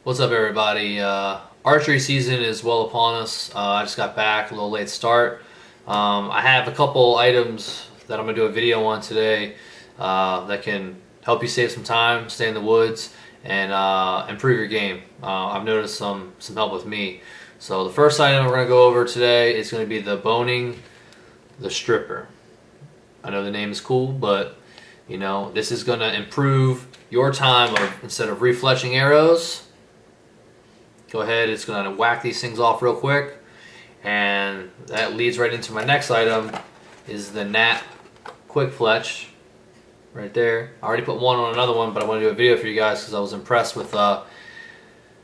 What's up, everybody? Archery season is well upon us. I just got back, a little late start. I have a couple items that I'm going to do a video on today that can help you save some time, stay in the woods, and improve your game. I've noticed some help with me. So the first item we're going to go over today is going to be the Bohning, the stripper. I know the name is cool, but you know, this is going to improve your time of, instead of refletching arrows, go ahead, it's going to whack these things off real quick. And that leads right into my next item, is the NAP QUIK FLETCH right there. I already put one on another one, but I want to do a video for you guys because I was impressed with how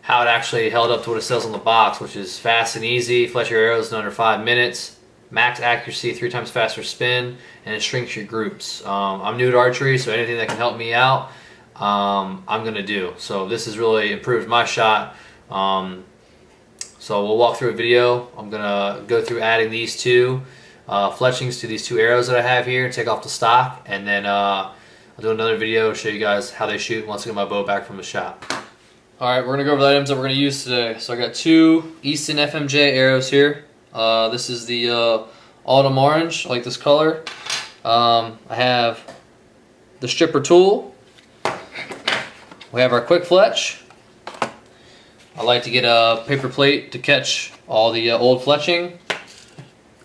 it actually held up to what it says on the box, which is fast and easy, fletch your arrows in under 5 minutes, max accuracy, 3 times faster spin, and it shrinks your groups. I'm new to archery, so anything that can help me out, I'm going to do. So this has really improved my shot. So we'll walk through a video. I'm gonna go through adding these two fletchings to these two arrows that I have here, take off the stock, and then I'll do another video to show you guys how they shoot once I get my bow back from the shop. Alright, we're gonna go over the items that we're gonna use today. So I got two Easton FMJ arrows here. This is the autumn orange. I like this color. I have the stripper tool. We have our QUIK FLETCH. I like to get a paper plate to catch all the old fletching.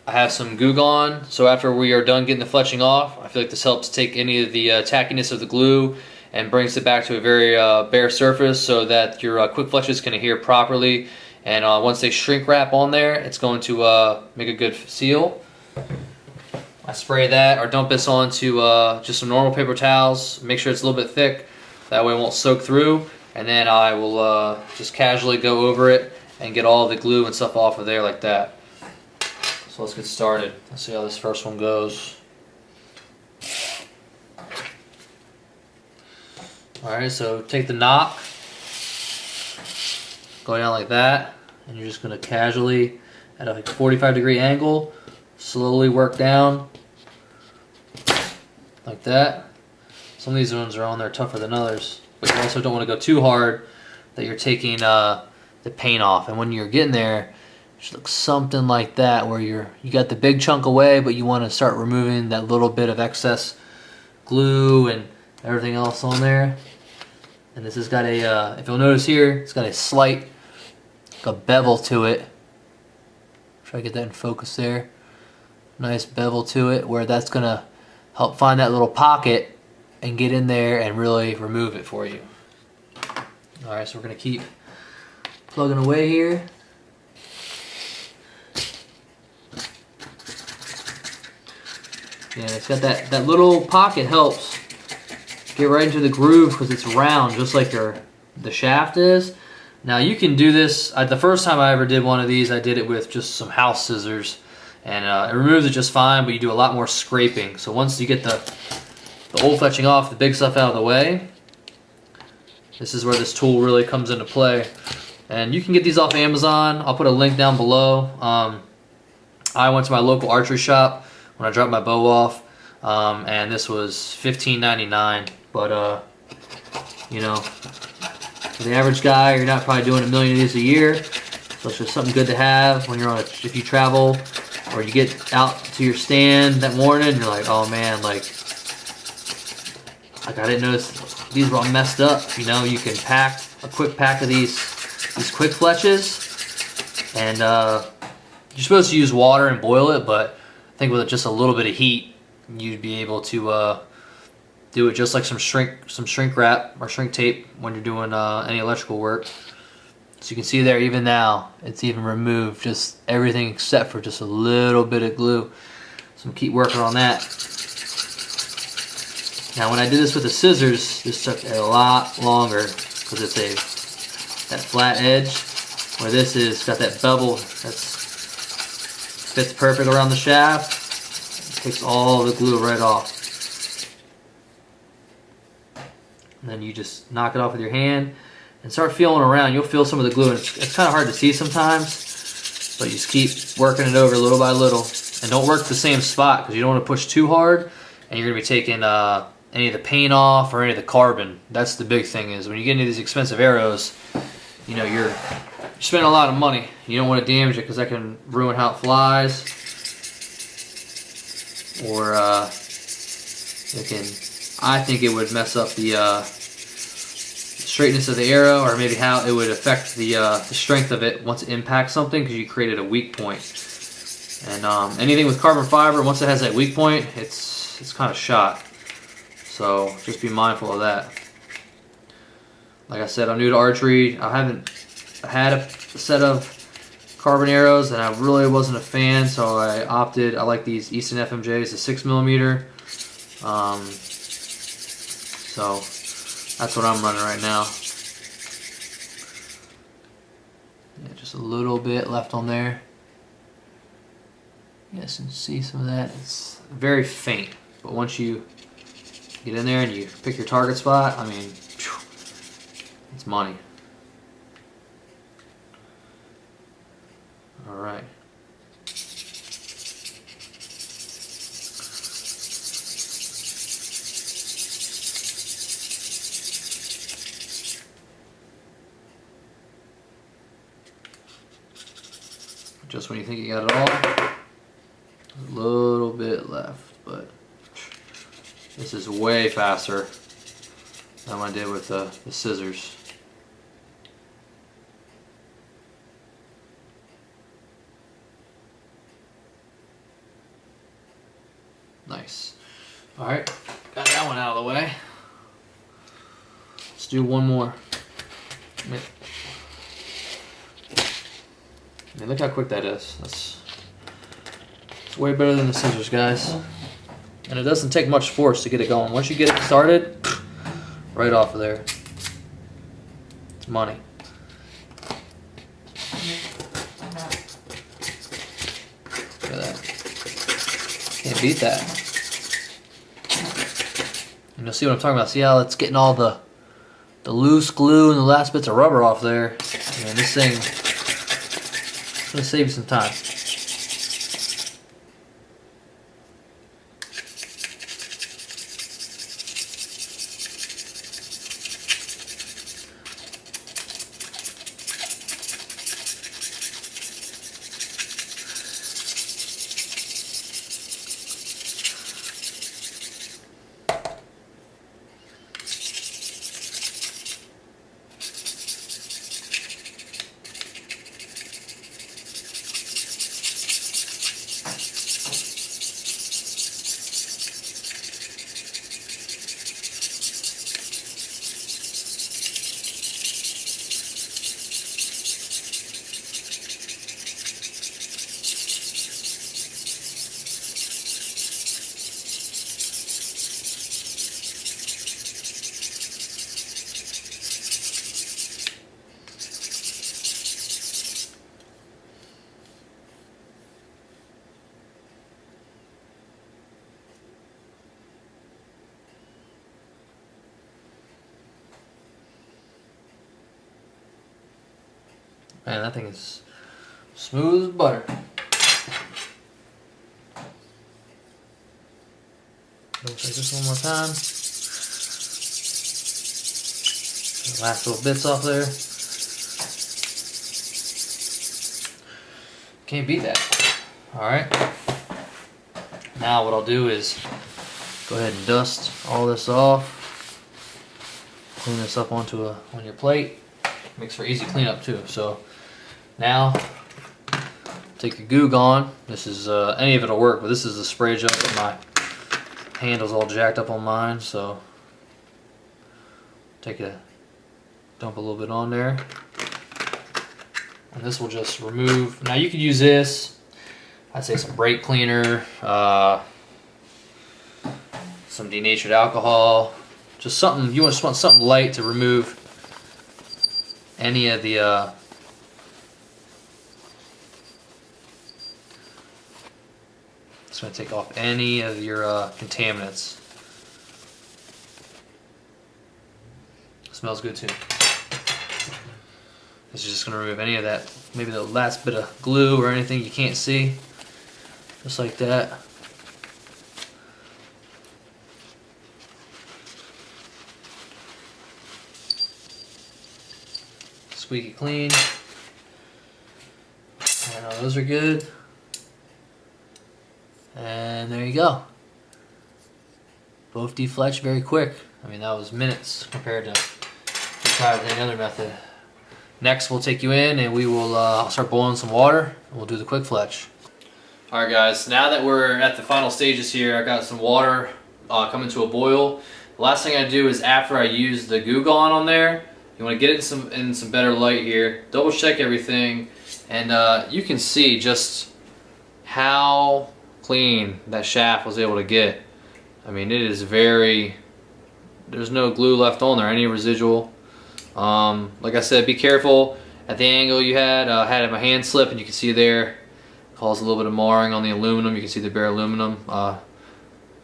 I have some Goo Gone, so after we are done getting the fletching off, I feel like this helps take any of the tackiness of the glue and brings it back to a very bare surface so that your QUIK FLETCHes can adhere properly. And once they shrink wrap on there, it's going to make a good seal. I spray that or dump this onto just some normal paper towels. Make sure it's a little bit thick, that way it won't soak through. And then I will just casually go over it and get all the glue and stuff off of there like that. So let's get started. Let's see how this first one goes. Alright, so take the knock, go down like that, and you're just going to casually, at a 45-degree angle, slowly work down like that. Some of these ones are on there tougher than others. But you also don't want to go too hard that you're taking the paint off. And when you're getting there, it should look something like that, where you got the big chunk away, but you want to start removing that little bit of excess glue and everything else on there. And this has got a, if you'll notice here, it's got a slight, like a bevel to it. Try to get that in focus there. Nice bevel to it, where that's going to help find that little pocket and get in there and really remove it for you. Alright, so we're going to keep plugging away here. Yeah, it's got that little pocket helps get right into the groove because it's round just like the shaft is. Now you can do this, the first time I ever did one of these, I did it with just some house scissors, and it removes it just fine, but you do a lot more scraping. So once you get the old fletching off, the big stuff out of the way, this is where this tool really comes into play. And you can get these off Amazon. I'll put a link down below. I went to my local archery shop when I dropped my bow off, and this was $15.99. But you know, for the average guy, you're not probably doing a million of these a year, so it's just something good to have when you're on if you travel or you get out to your stand that morning and you're like, oh man, like I didn't notice these were all messed up. You know, you can pack a quick pack of these QUIK FLETCHes, and you're supposed to use water and boil it, but I think with just a little bit of heat, you'd be able to do it just like some shrink wrap or shrink tape when you're doing any electrical work. So you can see there, even now, it's even removed just everything except for just a little bit of glue. So keep working on that. Now when I did this with the scissors, this took a lot longer because it's that flat edge, where this is got that bevel that fits perfect around the shaft. It takes all the glue right off. And then you just knock it off with your hand and start feeling around. You'll feel some of the glue, and it's kind of hard to see sometimes, but you just keep working it over little by little. And don't work the same spot because you don't want to push too hard, and you're going to be taking any of the paint off or any of the carbon. That's the big thing, is when you get into these expensive arrows, you know, you're spending a lot of money. You don't want to damage it because that can ruin how it flies, or it can. I think it would mess up the straightness of the arrow, or maybe how it would affect the strength of it once it impacts something, because you created a weak point. And anything with carbon fiber, once it has that weak point, it's kind of shot. So just be mindful of that. Like I said, I'm new to archery. I haven't had a set of carbon arrows, and I really wasn't a fan, so I like these Easton FMJs, the 6mm. So that's what I'm running right now. Yeah, just a little bit left on there. Yes, and see some of that. It's very faint, but once you get in there and you pick your target spot, I mean, it's money. All right. Just when you think you got it all, a little bit left, but this is way faster than what I did with the scissors. Nice. All right, got that one out of the way. Let's do one more. I mean, look how quick that is. It's way better than the scissors, guys. And it doesn't take much force to get it going. Once you get it started, right off of there. It's money. Look at that. Can't beat that. And you'll see what I'm talking about. See how it's getting all the loose glue and the last bits of rubber off there. And this thing, it's going to save you some time. Man, that thing is smooth as butter. Double check this one more time. The last little bits off there. Can't beat that. Alright. Now what I'll do is go ahead and dust all this off. Clean this up on your plate. Makes for easy cleanup too. So now take your Goo Gone. This is any of it'll work, but this is a spray jug. My handle's all jacked up on mine, so dump a little bit on there, and this will just remove. Now you could use this. I'd say some brake cleaner, some denatured alcohol, just something. You just want something light to remove any of the it's going to take off any of your contaminants. Smells good too. This is just going to remove any of that, maybe the last bit of glue or anything you can't see. Just like that. squeaky clean. And those are good. And there you go. Both de-fletched very quick. I mean, that was minutes compared to any other method. Next, we'll take you in and we will start boiling some water and we'll do the quick fletch. Alright guys, now that we're at the final stages here, I got some water coming to a boil. The last thing I do is after I use the Goo Gone on there, you want to get it in some better light here, double check everything, and you can see just how clean that shaft was able to get. I mean, it is very, there's no glue left on there, any residual. Like I said, be careful at the angle you had. I had my hand slip, and you can see there, caused a little bit of marring on the aluminum. You can see the bare aluminum.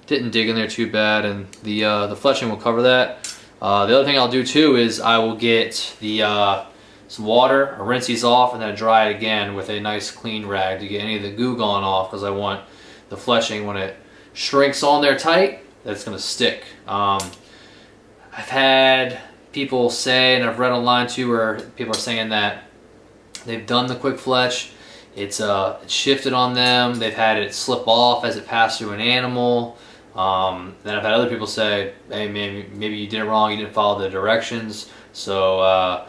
Didn't dig in there too bad, and the fletching will cover that. The other thing I'll do too is I will get the some water, I'll rinse these off, and then dry it again with a nice clean rag to get any of the goo gone off, because I want the fletching, when it shrinks on there tight, that's going to stick. I've had people say, and I've read online too, where people are saying that they've done the quick fletch, it's shifted on them, they've had it slip off as it passed through an animal. Then I've had other people say, hey, maybe you did it wrong, you didn't follow the directions. So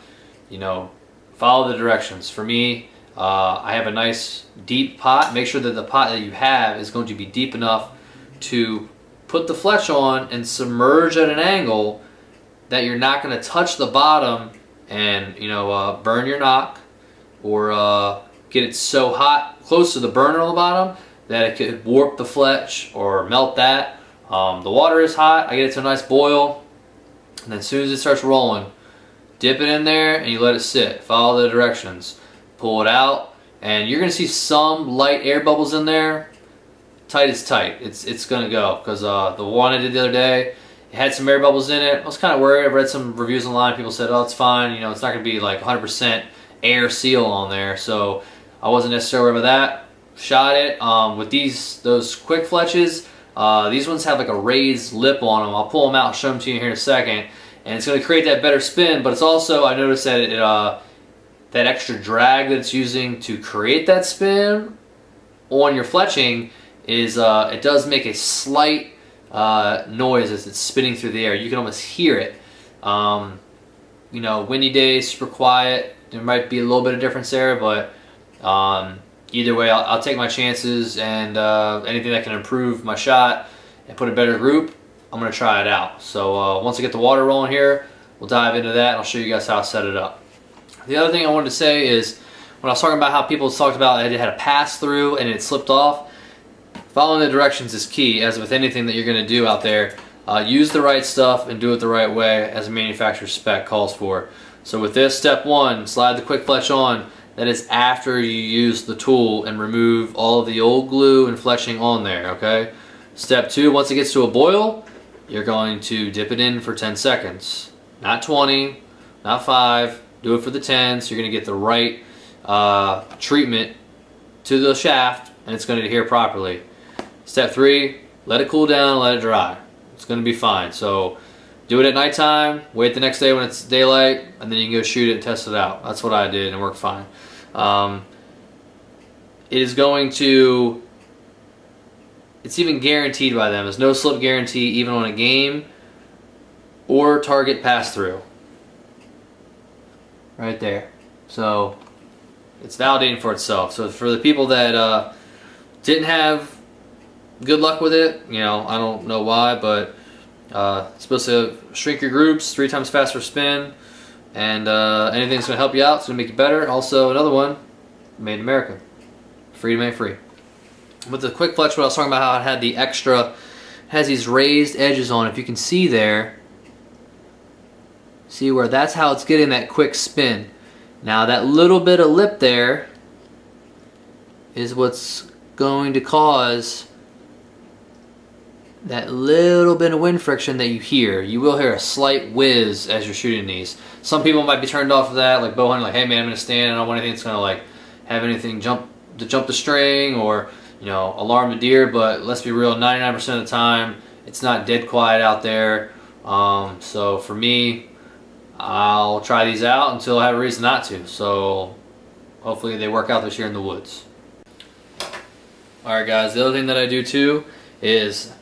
you know, follow the directions. For me, I have a nice deep pot. Make sure that the pot that you have is going to be deep enough to put the fletch on and submerge at an angle that you're not going to touch the bottom and, you know, burn your knock, or get it so hot close to the burner on the bottom that it could warp the fletch or melt that. The water is hot. I get it to a nice boil, and then as soon as it starts rolling, dip it in there and you let it sit. Follow the directions. Pull it out, and you're going to see some light air bubbles in there. Tight is tight. It's going to go, because the one I did the other day, it had some air bubbles in it. I was kind of worried. I read some reviews online. People said, oh, it's fine. You know, it's not going to be like 100% air seal on there. So I wasn't necessarily worried about that. Shot it. With those quick fletches, these ones have like a raised lip on them. I'll pull them out and show them to you here in a second. And it's going to create that better spin, but it's also, I noticed that that extra drag that it's using to create that spin on your fletching is, it does make a slight noise as it's spinning through the air. You can almost hear it. You know, windy days, super quiet, there might be a little bit of difference there, but either way, I'll take my chances, and anything that can improve my shot and put a better group, I'm going to try it out. So once I get the water rolling here, we'll dive into that and I'll show you guys how to set it up. The other thing I wanted to say is, when I was talking about how people talked about it had a pass through and it slipped off, following the directions is key, as with anything that you're going to do out there. Use the right stuff and do it the right way as a manufacturer's spec calls for. So with this, step one, slide the quick fletch on. That is after you use the tool and remove all of the old glue and fletching on there, okay? Step two, once it gets to a boil, you're going to dip it in for 10 seconds. Not 20, not 5, do it for the 10, so you're going to get the right treatment to the shaft, and it's going to adhere properly. Step three, let it cool down and let it dry. It's going to be fine. So do it at nighttime, wait the next day when it's daylight, and then you can go shoot it and test it out. That's what I did, and it worked fine. It is going to, it's even guaranteed by them. There's no slip guarantee even on a game or target pass-through. Right there. So it's validating for itself. So for the people that didn't have good luck with it, you know, I don't know why, but it's supposed to shrink your groups 3 times faster spin, and anything that's going to help you out, it's going to make you better. Also, another one, made in America. Free to make free. With the quick fletch, what I was talking about, how it had the extra, has these raised edges on it. If you can see there, see where that's how it's getting that quick spin. Now that little bit of lip there is what's going to cause that little bit of wind friction that you hear. You will hear a slight whiz as you're shooting these. Some people might be turned off of that, like Bohning, like, hey man, I'm gonna stand, I don't want anything that's gonna like have anything jump the string, or you know, alarm the deer. But let's be real, 99% of the time it's not dead quiet out there. So for me, I'll try these out until I have a reason not to. So hopefully they work out this year in the woods. Alright guys, the other thing that I do too is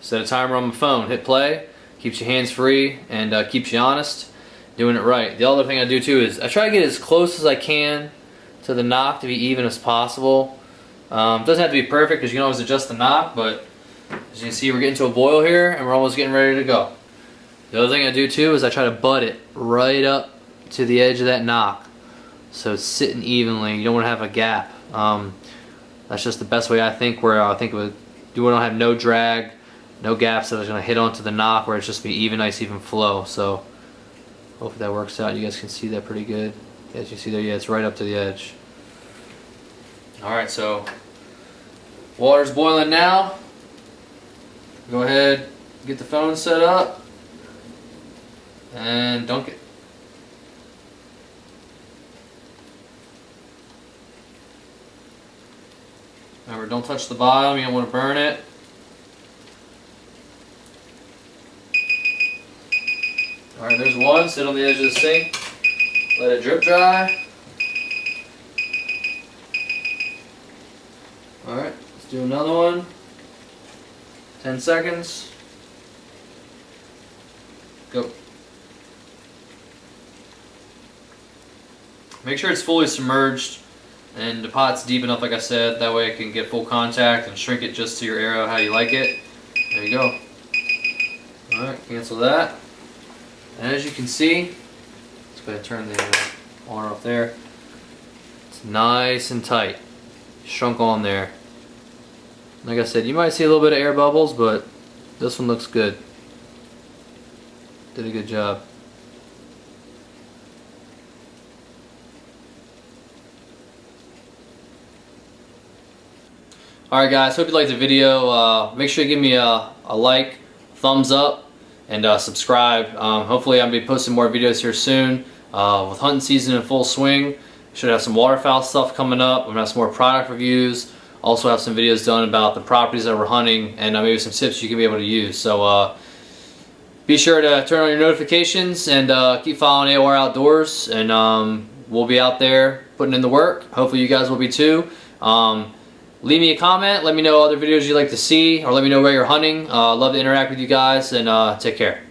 set a timer on my phone, hit play, keeps your hands free and keeps you honest, doing it right. The other thing I do too is I try to get as close as I can to the knock to be even as possible. It doesn't have to be perfect because you can always adjust the knock, but as you can see we're getting to a boil here and we're almost getting ready to go. The other thing I do too is I try to butt it right up to the edge of that knock so it's sitting evenly. You don't want to have a gap. That's just the best way I think, where I think you want to have no drag, no gaps that are going to hit onto the knock, where it's just be even, nice, even flow. So hopefully that works out. You guys can see that pretty good. As you see there, yeah, it's right up to the edge. Alright, so water's boiling now. Go ahead, get the phone set up and dunk it. Remember, don't touch the bottom, you don't want to burn it. Alright, there's one. Sit on the edge of the sink. Let it drip dry. Alright, let's do another one. 10 seconds. Go. Make sure it's fully submerged and the pot's deep enough, like I said, that way it can get full contact and shrink it just to your arrow how you like it. There you go. Alright, cancel that. And as you can see, let's go ahead and turn the water off there. It's nice and tight. Shrunk on there. Like I said, you might see a little bit of air bubbles, but this one looks good. Did a good job. Alright guys, hope you liked the video. Make sure you give me a like, thumbs up, and subscribe. Hopefully I'll be posting more videos here soon. With hunting season in full swing, should have some waterfowl stuff coming up. I'm going to have some more product reviews. Also have some videos done about the properties that we're hunting and maybe some tips you can be able to use. So be sure to turn on your notifications and keep following AOR Outdoors, and we'll be out there putting in the work. Hopefully you guys will be too. Leave me a comment, let me know other videos you'd like to see, or let me know where you're hunting. Love to interact with you guys, and take care.